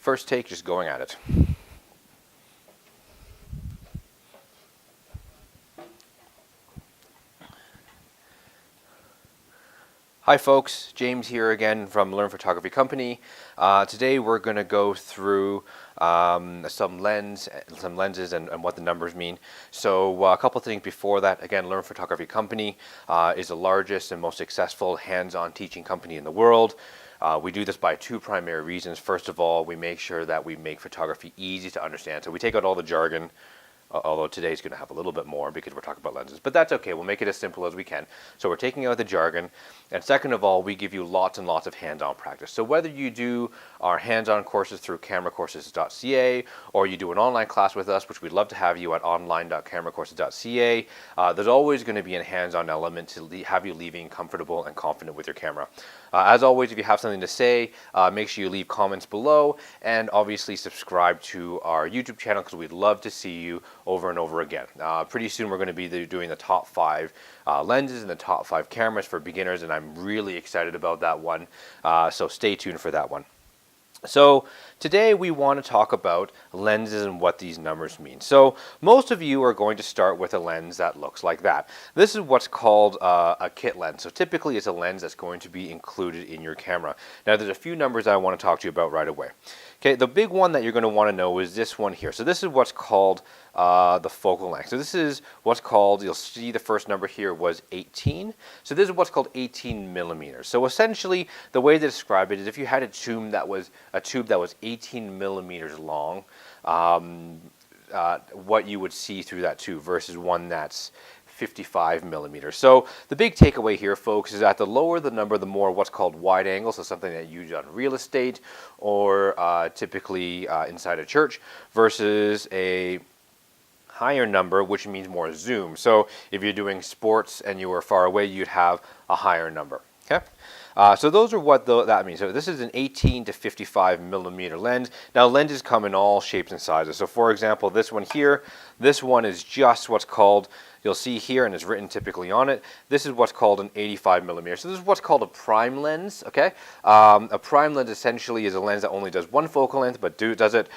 First take, just going at it. Hi folks, James here again from Learn Photography Company. Today we're going to go through some lenses and what the numbers mean. So a couple things before that. Again, Learn Photography Company is the largest and most successful hands-on teaching company in the world. We do this by two primary reasons. First of all, we make sure that we make photography easy to understand. So we take out all the jargon, although today's going to have a little bit more because we're talking about lenses. But that's okay. We'll make it as simple as we can. So we're taking out the jargon. And second of all, we give you lots and lots of hands-on practice. So whether you do our hands-on courses through cameracourses.ca or you do an online class with us, which we'd love to have you at online.cameracourses.ca, there's always going to be a hands-on element to have you leaving comfortable and confident with your camera. As always, if you have something to say, make sure you leave comments below and obviously subscribe to our YouTube channel because we'd love to see you over and over again. Pretty soon we're going to be doing the top 5 lenses and the top 5 cameras for beginners, and I'm really excited about that one. So stay tuned for that one. So today we want to talk about lenses and what these numbers mean. So most of you are going to start with a lens that looks like that. This is what's called a kit lens. So typically it's a lens that's going to be included in your camera. Now there's a few numbers I want to talk to you about right away. Okay, the big one that you're going to want to know is this one here. So this is what's called the focal length. So this is what's called, you'll see the first number here was 18. So this is what's called 18 millimeters. So essentially the way to describe it is if you had a tube that was 18 millimeters long, what you would see through that tube versus one that's 55 millimeters. So the big takeaway here, folks, is that the lower the number, the more what's called wide angle, so something that you use on real estate or typically inside a church, versus a higher number, which means more zoom. So if you're doing sports and you were far away, you'd have a higher number. Okay. So those are what that means. So this is an 18 to 55 millimeter lens. Now lenses come in all shapes and sizes. So for example, this one here, this one is just what's called, you'll see here, and it's written typically on it, this is what's called an 85 millimeter. So this is what's called a prime lens, okay? A prime lens essentially is a lens that only does one focal length, but does it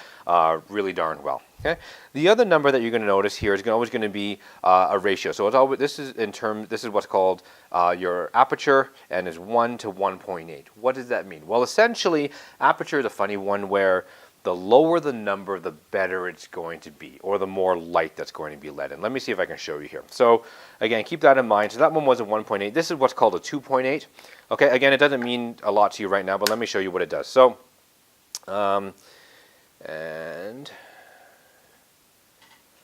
really darn well. Okay. The other number that you're going to notice here is always going to be a ratio. So it's always, this is what's called your aperture, and is 1 to 1.8. What does that mean? Well, essentially, aperture is a funny one where the lower the number, the better it's going to be, or the more light that's going to be let in. Let me see if I can show you here. So again, keep that in mind. So that one was a 1.8. This is what's called a 2.8. Okay. Again, it doesn't mean a lot to you right now, but let me show you what it does. So,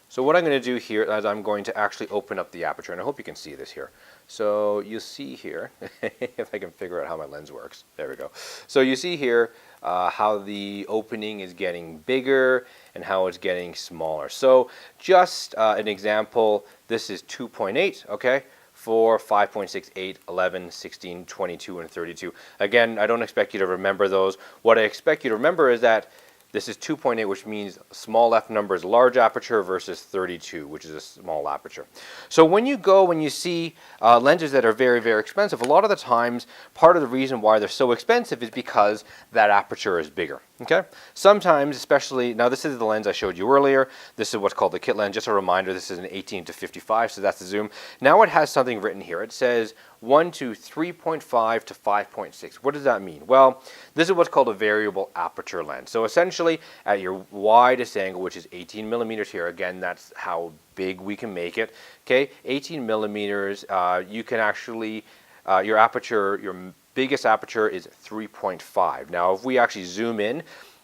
So what I'm going to do here is I'm going to actually open up the aperture, and I hope you can see this here. So you see here, if I can figure out how my lens works. There we go. So you see here how the opening is getting bigger and how it's getting smaller. So just an example, this is 2.8, okay? 4, 5.6, 8, 11, 16, 22, and 32. Again, I don't expect you to remember those. What I expect you to remember is that this is 2.8, which means small f number is large aperture versus 32, which is a small aperture. So when you see lenses that are very, very expensive, a lot of the times, part of the reason why they're so expensive is because that aperture is bigger. Okay. Sometimes, especially, now this is the lens I showed you earlier. This is what's called the kit lens. Just a reminder, this is an 18 to 55, so that's the zoom. Now it has something written here. It says 1 to 3.5 to 5.6. What does that mean? Well, this is what's called a variable aperture lens. So essentially, at your widest angle, which is 18 millimeters here, again, that's how big we can make it. Okay, 18 millimeters, you can actually, your aperture, your biggest aperture is 3.5. Now, if we actually zoom in,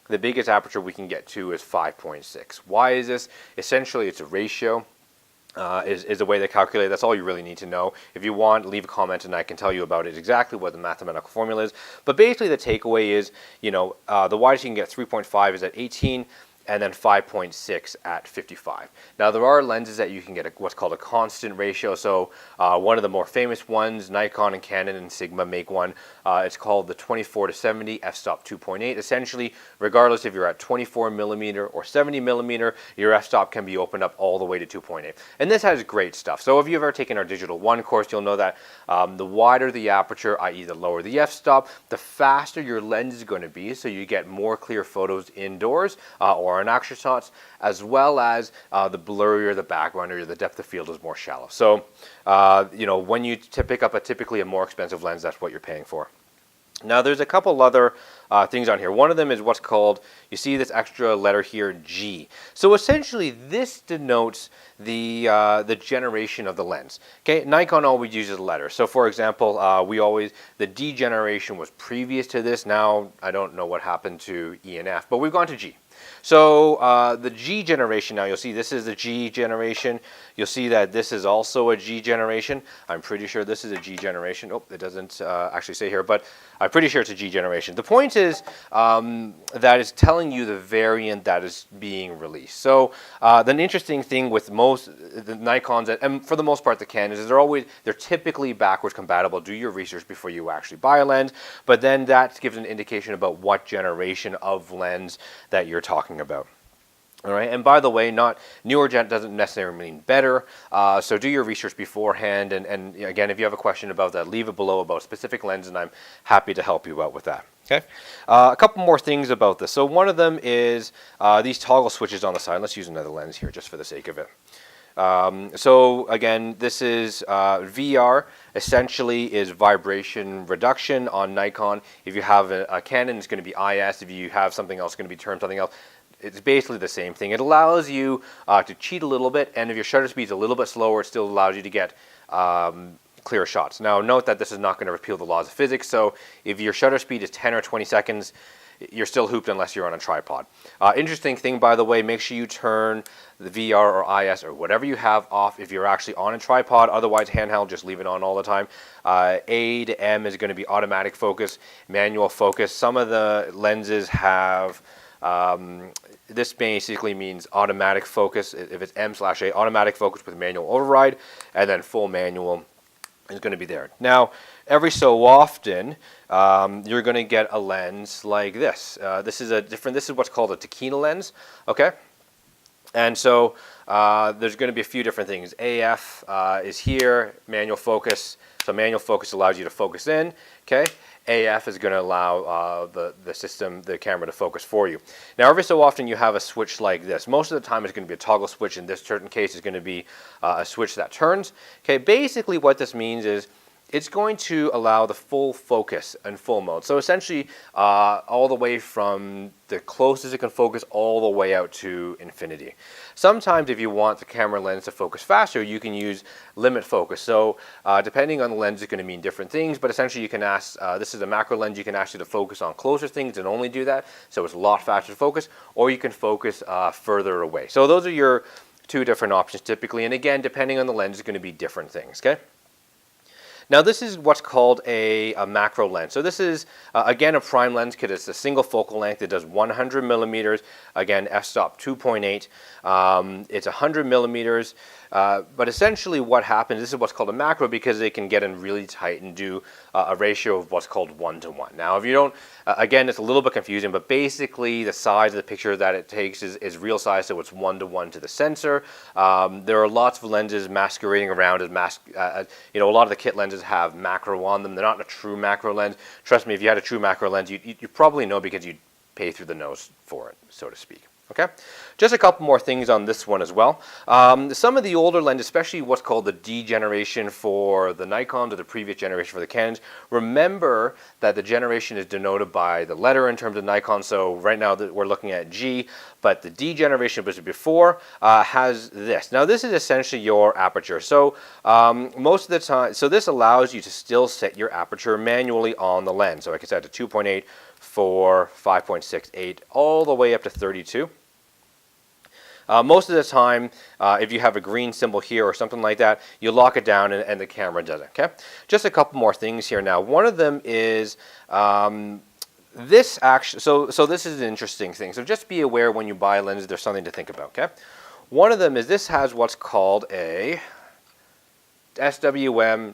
the biggest aperture we can get to is 5.6. Why is this? Essentially, it's a ratio. Is the way they calculate it. That's all you really need to know. If you want, leave a comment and I can tell you about it, exactly what the mathematical formula is. But basically the takeaway is, the widest you can get, 3.5, is at 18. and then 5.6 at 55. Now there are lenses that you can get what's called a constant ratio. So one of the more famous ones, Nikon and Canon and Sigma make one. It's called the 24-70 f-stop 2.8. Essentially, regardless if you're at 24 millimeter or 70 millimeter, your f-stop can be opened up all the way to 2.8. And this has great stuff. So if you've ever taken our Digital 1 course, you'll know that the wider the aperture, i.e. the lower the f-stop, the faster your lens is going to be, so you get more clear photos indoors or on action shots, as well as the blurrier the background or the depth of field is more shallow. So, you know, when you pick up typically a more expensive lens, that's what you're paying for. Now, there's a couple other things on here. One of them is what's called, you see this extra letter here, G. So essentially, this denotes the generation of the lens. Okay, Nikon always uses a letter. So for example, the Degeneration was previous to this. Now, I don't know what happened to E and F, but we've gone to G. So the G generation, now you'll see this is the G generation. You'll see that this is also a G generation. I'm pretty sure this is a G generation. Oh, it doesn't actually say here, but I'm pretty sure it's a G generation. The point is that it's telling you the variant that is being released. So the interesting thing with most the Nikons, and for the most part the Canons, is they're typically backwards compatible. Do your research before you actually buy a lens, but then that gives an indication about what generation of lens that you're talking about. All right, and by the way, newer gen doesn't necessarily mean better, so do your research beforehand, and again, if you have a question about that, leave it below about a specific lens, and I'm happy to help you out with that. Okay, a couple more things about this. So one of them is these toggle switches on the side. Let's use another lens here just for the sake of it. So again, this is VR, essentially is vibration reduction on Nikon. If you have a Canon, it's going to be IS. If you have something else, it's going to be termed something else. It's basically the same thing. It allows you to cheat a little bit, and if your shutter speed is a little bit slower, it still allows you to get clear shots. Now note that this is not going to repeal the laws of physics, so if your shutter speed is 10 or 20 seconds, you're still hooped unless you're on a tripod. Interesting thing, by the way, make sure you turn the VR or IS or whatever you have off if you're actually on a tripod. Otherwise, handheld, just leave it on all the time. A to M is going to be automatic focus, manual focus. Some of the lenses have this basically means automatic focus. If it's M/A, automatic focus with manual override, and then full manual is going to be there. Now, every so often, you're going to get a lens like this. This is what's called a taquina lens. Okay, and so there's going to be a few different things. AF is here, manual focus. So manual focus allows you to focus in. Okay. AF is going to allow the camera to focus for you. Now, every so often you have a switch like this. Most of the time it's going to be a toggle switch. In this certain case, it's going to be a switch that turns. Okay, basically what this means is it's going to allow the full focus and full mode. So essentially all the way from the closest it can focus all the way out to infinity. Sometimes if you want the camera lens to focus faster, you can use limit focus. So depending on the lens, it's going to mean different things, but essentially you can ask, this is a macro lens, you can ask it to focus on closer things and only do that, so it's a lot faster to focus, or you can focus further away. So those are your two different options typically, and again, depending on the lens, it's going to be different things, okay? Now this is what's called a macro lens. So this is, again, a prime lens because it's a single focal length. It does 100 millimeters. Again, f-stop 2.8. It's 100 millimeters. But essentially what happens, this is what's called a macro because they can get in really tight and do a ratio of what's called 1:1. Now if you don't, again, it's a little bit confusing, but basically the size of the picture that it takes is real size, so it's 1:1 to the sensor. There are lots of lenses masquerading around as a lot of the kit lenses have macro on them. They're not a true macro lens. Trust me, if you had a true macro lens, you probably know because you'd pay through the nose for it, so to speak. Okay, just a couple more things on this one as well. Some of the older lenses, especially what's called the Degeneration for the Nikons or the previous generation for the Canons, remember that the generation is denoted by the letter in terms of Nikon. So right now we're looking at G, but the Degeneration, which was before, has this. Now this is essentially your aperture. So most of the time, so this allows you to still set your aperture manually on the lens. So like I said, to 2.8, 4, 5.68, all the way up to 32. Most of the time, if you have a green symbol here or something like that, you lock it down and the camera does it, okay? Just a couple more things here now. One of them is this actually, so this is an interesting thing. So just be aware when you buy lenses, there's something to think about, okay? One of them is this has what's called a SWM,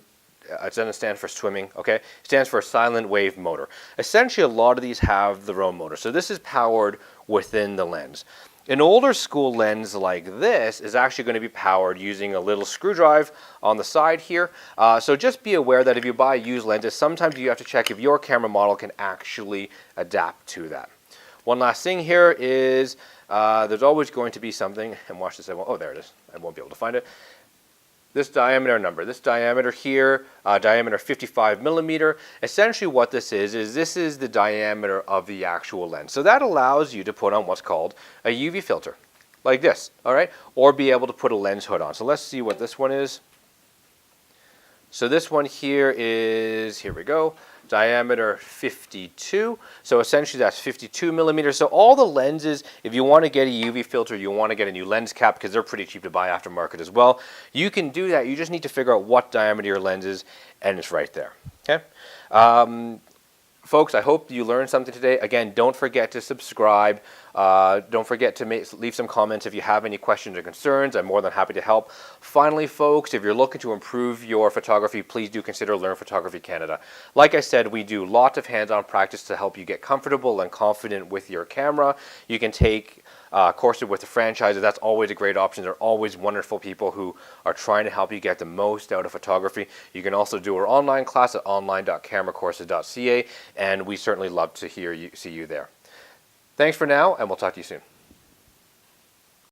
it doesn't stand for swimming, okay? It stands for silent wave motor. Essentially, a lot of these have their own motor. So this is powered within the lens. An older school lens like this is actually going to be powered using a little screwdriver on the side here. So just be aware that if you buy used lenses, sometimes you have to check if your camera model can actually adapt to that. One last thing here is there's always going to be something, and watch this, oh there it is, I won't be able to find it. This diameter number, this diameter here, diameter 55 millimeter. Essentially what this is this is the diameter of the actual lens. So that allows you to put on what's called a UV filter, like this, all right? Or be able to put a lens hood on. So let's see what this one is. So this one here is, here we go, diameter 52. So essentially that's 52 millimeters. So all the lenses, if you want to get a UV filter, you want to get a new lens cap because they're pretty cheap to buy aftermarket as well. You can do that. You just need to figure out what diameter your lens is, and it's right there. Okay. Folks, I hope you learned something today. Again, don't forget to subscribe. Don't forget to leave some comments if you have any questions or concerns. I'm more than happy to help. Finally, folks, if you're looking to improve your photography, please do consider Learn Photography Canada. Like I said, we do lots of hands-on practice to help you get comfortable and confident with your camera. You can take courses with the franchises. That's always a great option. They're always wonderful people who are trying to help you get the most out of photography. You can also do our online class at online.cameracourses.ca, and we certainly love to see you there. Thanks for now, and we'll talk to you soon.